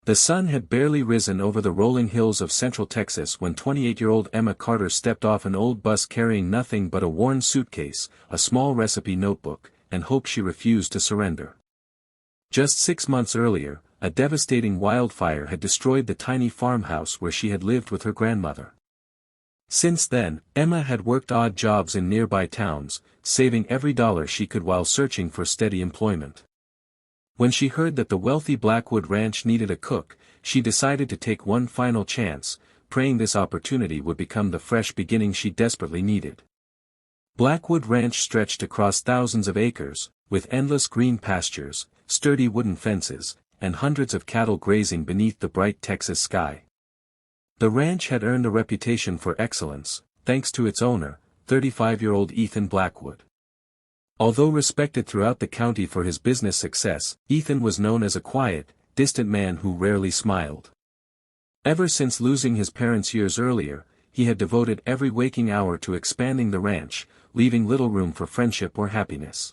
The sun had barely risen over the rolling hills of central Texas when 28-year-old Emma Carter stepped off an old bus carrying nothing but a worn suitcase, a small recipe notebook, and hope she refused to surrender. Just 6 months earlier, a devastating wildfire had destroyed the tiny farmhouse where she had lived with her grandmother. Since then, Emma had worked odd jobs in nearby towns, saving every dollar she could while searching for steady employment. When she heard that the wealthy Blackwood Ranch needed a cook, she decided to take one final chance, praying this opportunity would become the fresh beginning she desperately needed. Blackwood Ranch stretched across thousands of acres, with endless green pastures, sturdy wooden fences, and hundreds of cattle grazing beneath the bright Texas sky. The ranch had earned a reputation for excellence, thanks to its owner, 35-year-old Ethan Blackwood. Although respected throughout the county for his business success, Ethan was known as a quiet, distant man who rarely smiled. Ever since losing his parents years earlier, he had devoted every waking hour to expanding the ranch, leaving little room for friendship or happiness.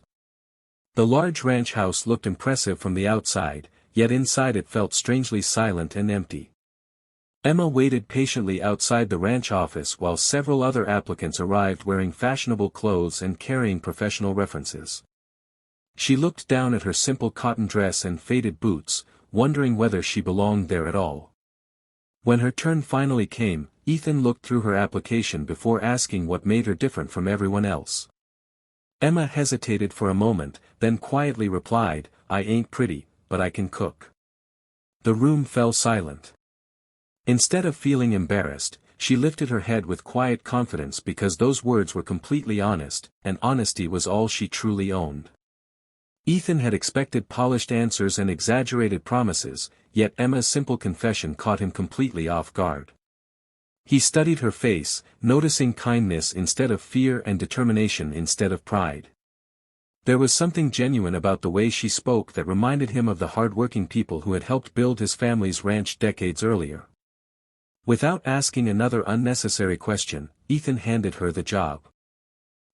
The large ranch house looked impressive from the outside, yet inside it felt strangely silent and empty. Emma waited patiently outside the ranch office while several other applicants arrived wearing fashionable clothes and carrying professional references. She looked down at her simple cotton dress and faded boots, wondering whether she belonged there at all. When her turn finally came, Ethan looked through her application before asking what made her different from everyone else. Emma hesitated for a moment, then quietly replied, "I ain't pretty, but I can cook." The room fell silent. Instead of feeling embarrassed, she lifted her head with quiet confidence because those words were completely honest, and honesty was all she truly owned. Ethan had expected polished answers and exaggerated promises, yet Emma's simple confession caught him completely off guard. He studied her face, noticing kindness instead of fear and determination instead of pride. There was something genuine about the way she spoke that reminded him of the hard-working people who had helped build his family's ranch decades earlier. Without asking another unnecessary question, Ethan handed her the job.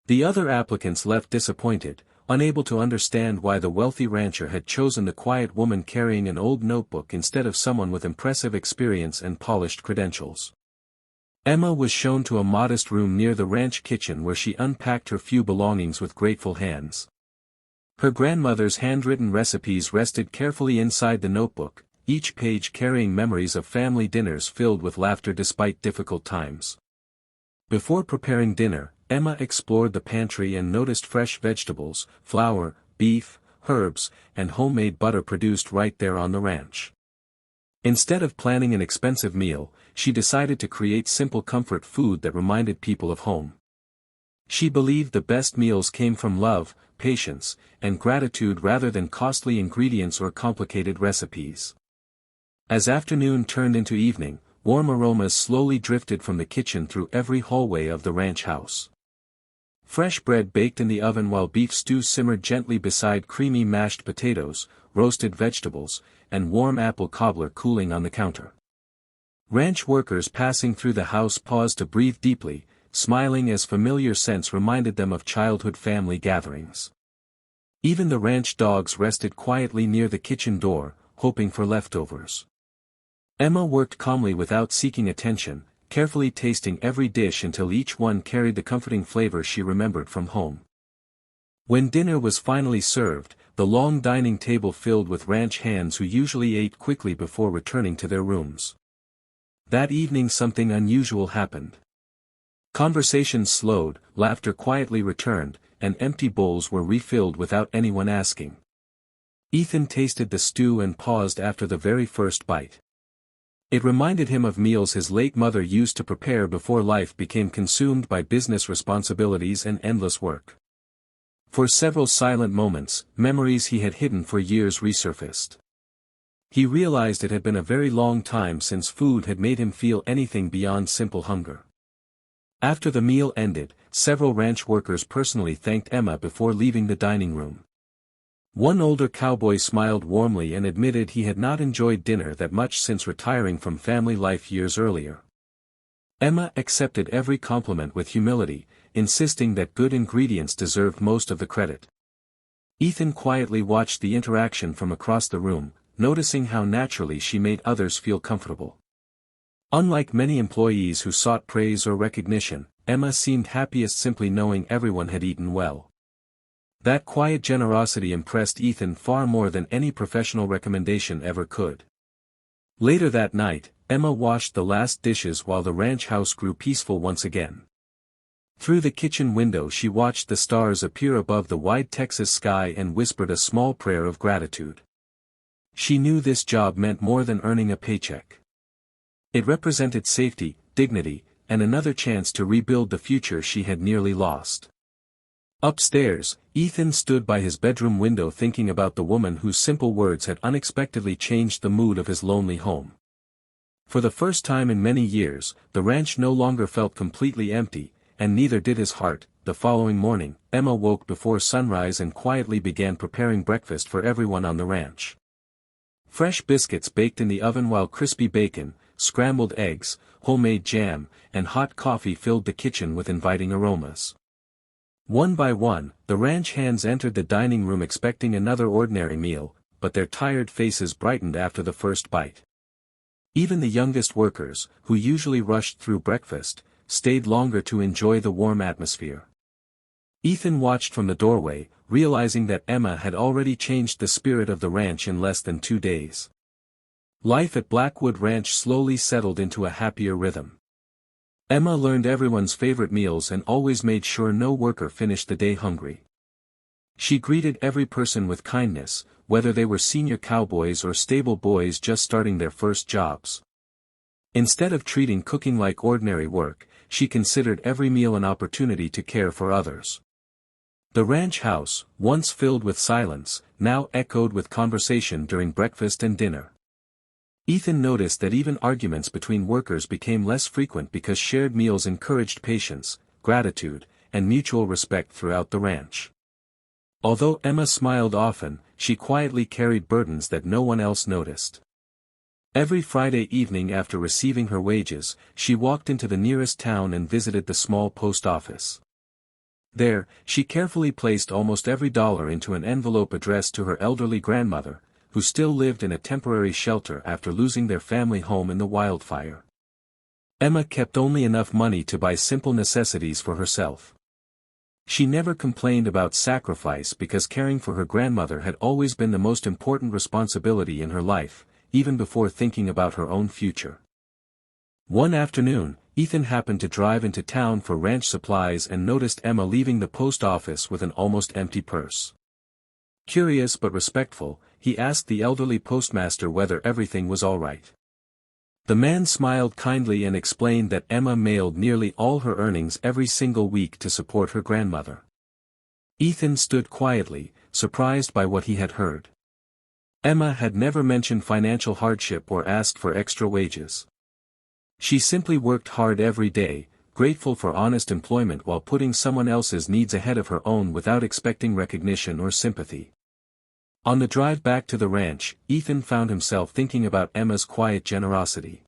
The other applicants left disappointed, unable to understand why the wealthy rancher had chosen the quiet woman carrying an old notebook instead of someone with impressive experience and polished credentials. Emma was shown to a modest room near the ranch kitchen where she unpacked her few belongings with grateful hands. Her grandmother's handwritten recipes rested carefully inside the notebook, each page carrying memories of family dinners filled with laughter despite difficult times. Before preparing dinner, Emma explored the pantry and noticed fresh vegetables, flour, beef, herbs, and homemade butter produced right there on the ranch. Instead of planning an expensive meal, she decided to create simple comfort food that reminded people of home. She believed the best meals came from love, patience, and gratitude rather than costly ingredients or complicated recipes. As afternoon turned into evening, warm aromas slowly drifted from the kitchen through every hallway of the ranch house. Fresh bread baked in the oven while beef stew simmered gently beside creamy mashed potatoes, roasted vegetables, and warm apple cobbler cooling on the counter. Ranch workers passing through the house paused to breathe deeply, smiling as familiar scents reminded them of childhood family gatherings. Even the ranch dogs rested quietly near the kitchen door, hoping for leftovers. Emma worked calmly without seeking attention, carefully tasting every dish until each one carried the comforting flavor she remembered from home. When dinner was finally served, the long dining table filled with ranch hands who usually ate quickly before returning to their rooms. That evening something unusual happened. Conversation slowed, laughter quietly returned, and empty bowls were refilled without anyone asking. Ethan tasted the stew and paused after the very first bite. It reminded him of meals his late mother used to prepare before life became consumed by business responsibilities and endless work. For several silent moments, memories he had hidden for years resurfaced. He realized it had been a very long time since food had made him feel anything beyond simple hunger. After the meal ended, several ranch workers personally thanked Emma before leaving the dining room. One older cowboy smiled warmly and admitted he had not enjoyed dinner that much since retiring from family life years earlier. Emma accepted every compliment with humility, insisting that good ingredients deserved most of the credit. Ethan quietly watched the interaction from across the room, noticing how naturally she made others feel comfortable. Unlike many employees who sought praise or recognition, Emma seemed happiest simply knowing everyone had eaten well. That quiet generosity impressed Ethan far more than any professional recommendation ever could. Later that night, Emma washed the last dishes while the ranch house grew peaceful once again. Through the kitchen window she watched the stars appear above the wide Texas sky and whispered a small prayer of gratitude. She knew this job meant more than earning a paycheck. It represented safety, dignity, and another chance to rebuild the future she had nearly lost. Upstairs, Ethan stood by his bedroom window thinking about the woman whose simple words had unexpectedly changed the mood of his lonely home. For the first time in many years, the ranch no longer felt completely empty, and neither did his heart. The following morning, Emma woke before sunrise and quietly began preparing breakfast for everyone on the ranch. Fresh biscuits baked in the oven while crispy bacon, scrambled eggs, homemade jam, and hot coffee filled the kitchen with inviting aromas. One by one, the ranch hands entered the dining room expecting another ordinary meal, but their tired faces brightened after the first bite. Even the youngest workers, who usually rushed through breakfast, stayed longer to enjoy the warm atmosphere. Ethan watched from the doorway, realizing that Emma had already changed the spirit of the ranch in less than 2 days. Life at Blackwood Ranch slowly settled into a happier rhythm. Emma learned everyone's favorite meals and always made sure no worker finished the day hungry. She greeted every person with kindness, whether they were senior cowboys or stable boys just starting their first jobs. Instead of treating cooking like ordinary work, she considered every meal an opportunity to care for others. The ranch house, once filled with silence, now echoed with conversation during breakfast and dinner. Ethan noticed that even arguments between workers became less frequent because shared meals encouraged patience, gratitude, and mutual respect throughout the ranch. Although Emma smiled often, she quietly carried burdens that no one else noticed. Every Friday evening after receiving her wages, she walked into the nearest town and visited the small post office. There, she carefully placed almost every dollar into an envelope addressed to her elderly grandmother, who still lived in a temporary shelter after losing their family home in the wildfire. Emma kept only enough money to buy simple necessities for herself. She never complained about sacrifice because caring for her grandmother had always been the most important responsibility in her life, even before thinking about her own future. One afternoon, Ethan happened to drive into town for ranch supplies and noticed Emma leaving the post office with an almost empty purse. Curious but respectful, he asked the elderly postmaster whether everything was all right. The man smiled kindly and explained that Emma mailed nearly all her earnings every single week to support her grandmother. Ethan stood quietly, surprised by what he had heard. Emma had never mentioned financial hardship or asked for extra wages. She simply worked hard every day, grateful for honest employment while putting someone else's needs ahead of her own without expecting recognition or sympathy. On the drive back to the ranch, Ethan found himself thinking about Emma's quiet generosity.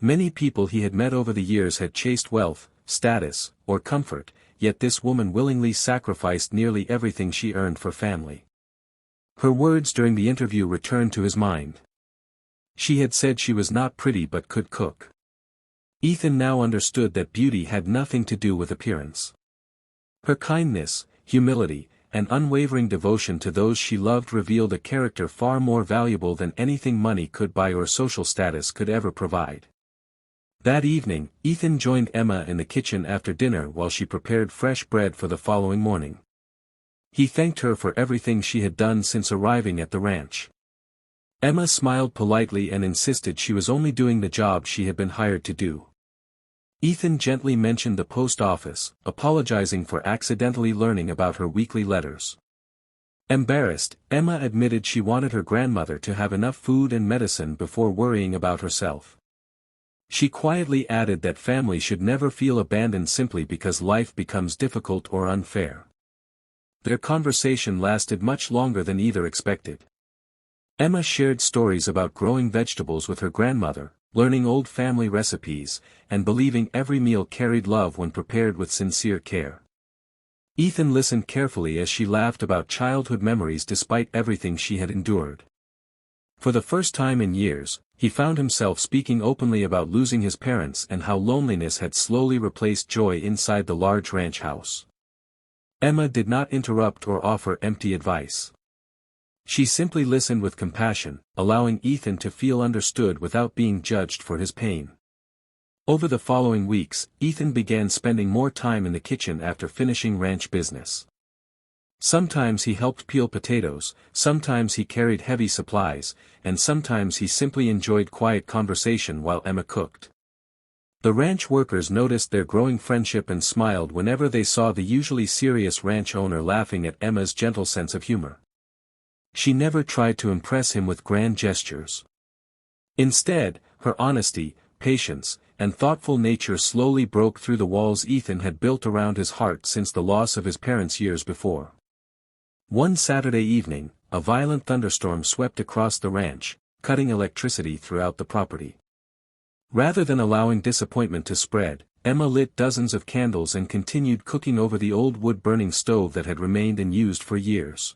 Many people he had met over the years had chased wealth, status, or comfort, yet this woman willingly sacrificed nearly everything she earned for family. Her words during the interview returned to his mind. She had said she was not pretty but could cook. Ethan now understood that beauty had nothing to do with appearance. Her kindness, humility, and unwavering devotion to those she loved revealed a character far more valuable than anything money could buy or social status could ever provide. That evening, Ethan joined Emma in the kitchen after dinner while she prepared fresh bread for the following morning. He thanked her for everything she had done since arriving at the ranch. Emma smiled politely and insisted she was only doing the job she had been hired to do. Ethan gently mentioned the post office, apologizing for accidentally learning about her weekly letters. Embarrassed, Emma admitted she wanted her grandmother to have enough food and medicine before worrying about herself. She quietly added that family should never feel abandoned simply because life becomes difficult or unfair. Their conversation lasted much longer than either expected. Emma shared stories about growing vegetables with her grandmother, learning old family recipes, and believing every meal carried love when prepared with sincere care. Ethan listened carefully as she laughed about childhood memories despite everything she had endured. For the first time in years, he found himself speaking openly about losing his parents and how loneliness had slowly replaced joy inside the large ranch house. Emma did not interrupt or offer empty advice. She simply listened with compassion, allowing Ethan to feel understood without being judged for his pain. Over the following weeks, Ethan began spending more time in the kitchen after finishing ranch business. Sometimes he helped peel potatoes, sometimes he carried heavy supplies, and sometimes he simply enjoyed quiet conversation while Emma cooked. The ranch workers noticed their growing friendship and smiled whenever they saw the usually serious ranch owner laughing at Emma's gentle sense of humor. She never tried to impress him with grand gestures. Instead, her honesty, patience, and thoughtful nature slowly broke through the walls Ethan had built around his heart since the loss of his parents years before. One Saturday evening, a violent thunderstorm swept across the ranch, cutting electricity throughout the property. Rather than allowing disappointment to spread, Emma lit dozens of candles and continued cooking over the old wood-burning stove that had remained unused for years.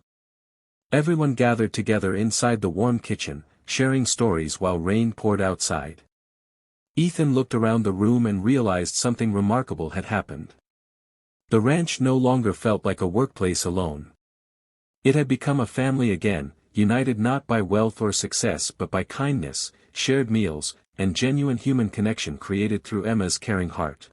Everyone gathered together inside the warm kitchen, sharing stories while rain poured outside. Ethan looked around the room and realized something remarkable had happened. The ranch no longer felt like a workplace alone. It had become a family again, united not by wealth or success but by kindness, shared meals, and genuine human connection created through Emma's caring heart.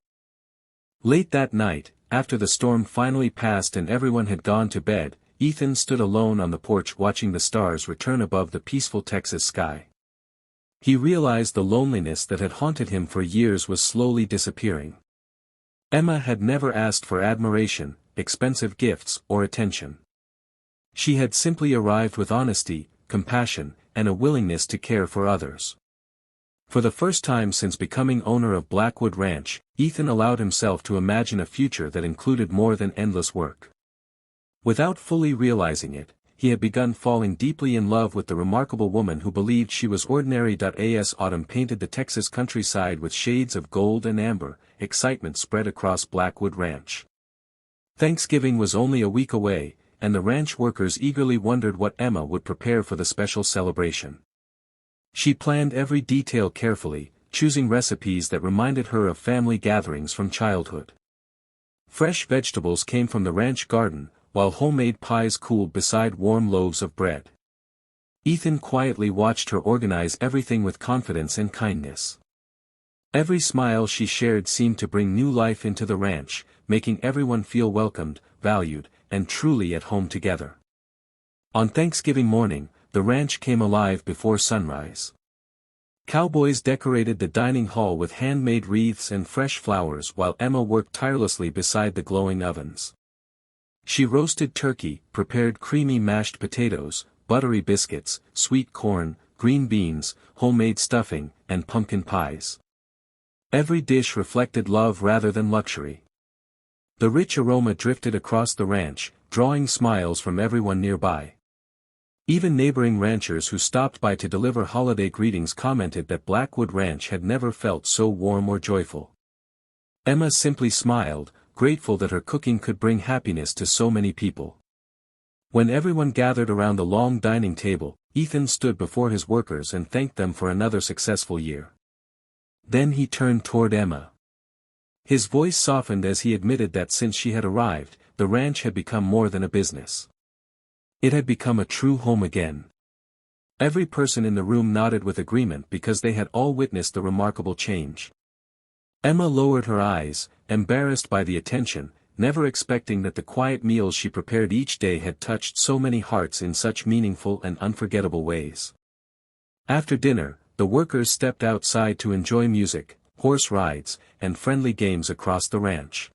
Late that night, after the storm finally passed and everyone had gone to bed, Ethan stood alone on the porch watching the stars return above the peaceful Texas sky. He realized the loneliness that had haunted him for years was slowly disappearing. Emma had never asked for admiration, expensive gifts, or attention. She had simply arrived with honesty, compassion, and a willingness to care for others. For the first time since becoming owner of Blackwood Ranch, Ethan allowed himself to imagine a future that included more than endless work. Without fully realizing it, he had begun falling deeply in love with the remarkable woman who believed she was ordinary. As autumn painted the Texas countryside with shades of gold and amber, excitement spread across Blackwood Ranch. Thanksgiving was only a week away, and the ranch workers eagerly wondered what Emma would prepare for the special celebration. She planned every detail carefully, choosing recipes that reminded her of family gatherings from childhood. Fresh vegetables came from the ranch garden, while homemade pies cooled beside warm loaves of bread. Ethan quietly watched her organize everything with confidence and kindness. Every smile she shared seemed to bring new life into the ranch, making everyone feel welcomed, valued, and truly at home together. On Thanksgiving morning, the ranch came alive before sunrise. Cowboys decorated the dining hall with handmade wreaths and fresh flowers while Emma worked tirelessly beside the glowing ovens. She roasted turkey, prepared creamy mashed potatoes, buttery biscuits, sweet corn, green beans, homemade stuffing, and pumpkin pies. Every dish reflected love rather than luxury. The rich aroma drifted across the ranch, drawing smiles from everyone nearby. Even neighboring ranchers who stopped by to deliver holiday greetings commented that Blackwood Ranch had never felt so warm or joyful. Emma simply smiled, grateful that her cooking could bring happiness to so many people. When everyone gathered around the long dining table, Ethan stood before his workers and thanked them for another successful year. Then he turned toward Emma. His voice softened as he admitted that since she had arrived, the ranch had become more than a business. It had become a true home again. Every person in the room nodded with agreement because they had all witnessed the remarkable change. Emma lowered her eyes, embarrassed by the attention, never expecting that the quiet meals she prepared each day had touched so many hearts in such meaningful and unforgettable ways. After dinner, the workers stepped outside to enjoy music, horse rides, and friendly games across the ranch.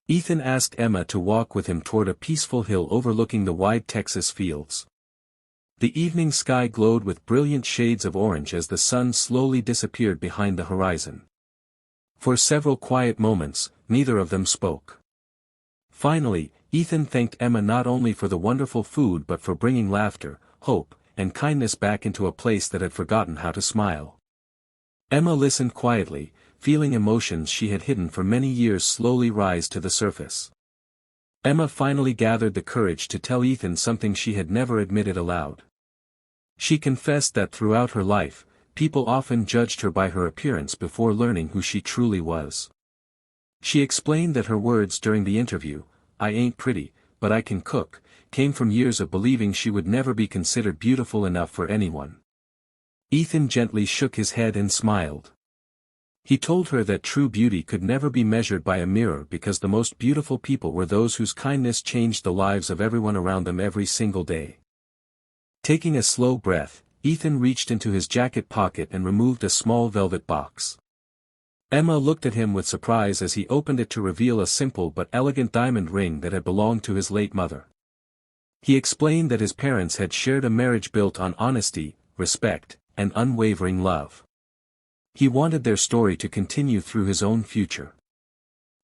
Ethan asked Emma to walk with him toward a peaceful hill overlooking the wide Texas fields. The evening sky glowed with brilliant shades of orange as the sun slowly disappeared behind the horizon. For several quiet moments, neither of them spoke. Finally, Ethan thanked Emma not only for the wonderful food but for bringing laughter, hope, and kindness back into a place that had forgotten how to smile. Emma listened quietly, feeling emotions she had hidden for many years slowly rise to the surface. Emma finally gathered the courage to tell Ethan something she had never admitted aloud. She confessed that throughout her life, people often judged her by her appearance before learning who she truly was. She explained that her words during the interview, "I ain't pretty, but I can cook," came from years of believing she would never be considered beautiful enough for anyone. Ethan gently shook his head and smiled. He told her that true beauty could never be measured by a mirror because the most beautiful people were those whose kindness changed the lives of everyone around them every single day. Taking a slow breath, Ethan reached into his jacket pocket and removed a small velvet box. Emma looked at him with surprise as he opened it to reveal a simple but elegant diamond ring that had belonged to his late mother. He explained that his parents had shared a marriage built on honesty, respect, and unwavering love. He wanted their story to continue through his own future.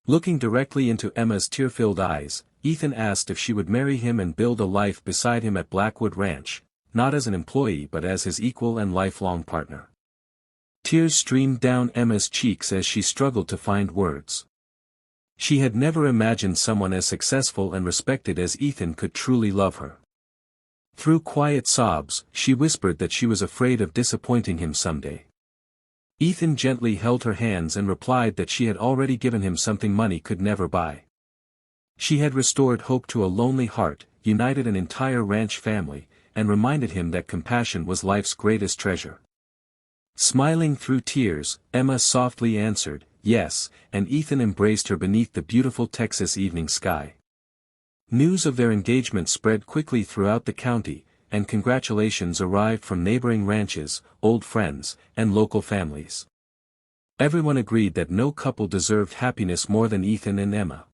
Looking directly into Emma's tear-filled eyes, Ethan asked if she would marry him and build a life beside him at Blackwood Ranch, not as an employee but as his equal and lifelong partner. Tears streamed down Emma's cheeks as she struggled to find words. She had never imagined someone as successful and respected as Ethan could truly love her. Through quiet sobs, she whispered that she was afraid of disappointing him someday. Ethan gently held her hands and replied that she had already given him something money could never buy. She had restored hope to a lonely heart, united an entire ranch family, and reminded him that compassion was life's greatest treasure. Smiling through tears, Emma softly answered, "Yes," and Ethan embraced her beneath the beautiful Texas evening sky. News of their engagement spread quickly throughout the county, and congratulations arrived from neighboring ranches, old friends, and local families. Everyone agreed that no couple deserved happiness more than Ethan and Emma.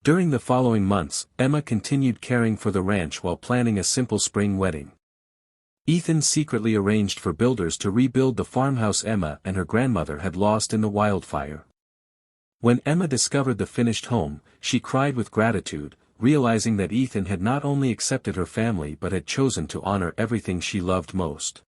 During the following months, Emma continued caring for the ranch while planning a simple spring wedding. Ethan secretly arranged for builders to rebuild the farmhouse Emma and her grandmother had lost in the wildfire. When Emma discovered the finished home, she cried with gratitude, realizing that Ethan had not only accepted her family but had chosen to honor everything she loved most.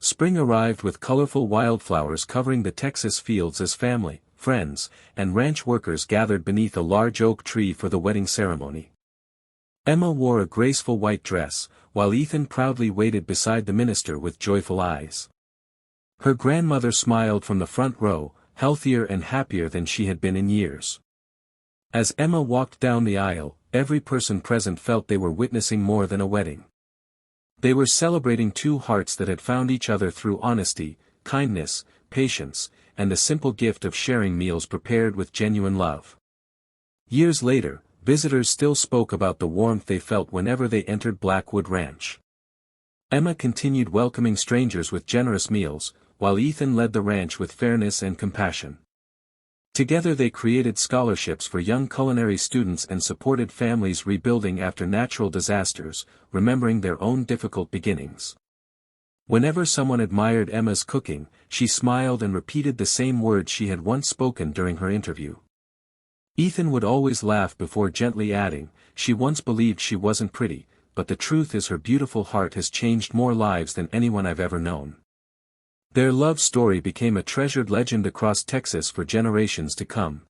Spring arrived with colorful wildflowers covering the Texas fields as family, friends, and ranch workers gathered beneath a large oak tree for the wedding ceremony. Emma wore a graceful white dress, while Ethan proudly waited beside the minister with joyful eyes. Her grandmother smiled from the front row, healthier and happier than she had been in years. As Emma walked down the aisle, every person present felt they were witnessing more than a wedding. They were celebrating two hearts that had found each other through honesty, kindness, patience, and the simple gift of sharing meals prepared with genuine love. Years later, visitors still spoke about the warmth they felt whenever they entered Blackwood Ranch. Emma continued welcoming strangers with generous meals, while Ethan led the ranch with fairness and compassion. Together they created scholarships for young culinary students and supported families rebuilding after natural disasters, remembering their own difficult beginnings. Whenever someone admired Emma's cooking, she smiled and repeated the same words she had once spoken during her interview. Ethan would always laugh before gently adding, "She once believed she wasn't pretty, but the truth is her beautiful heart has changed more lives than anyone I've ever known." Their love story became a treasured legend across Texas for generations to come.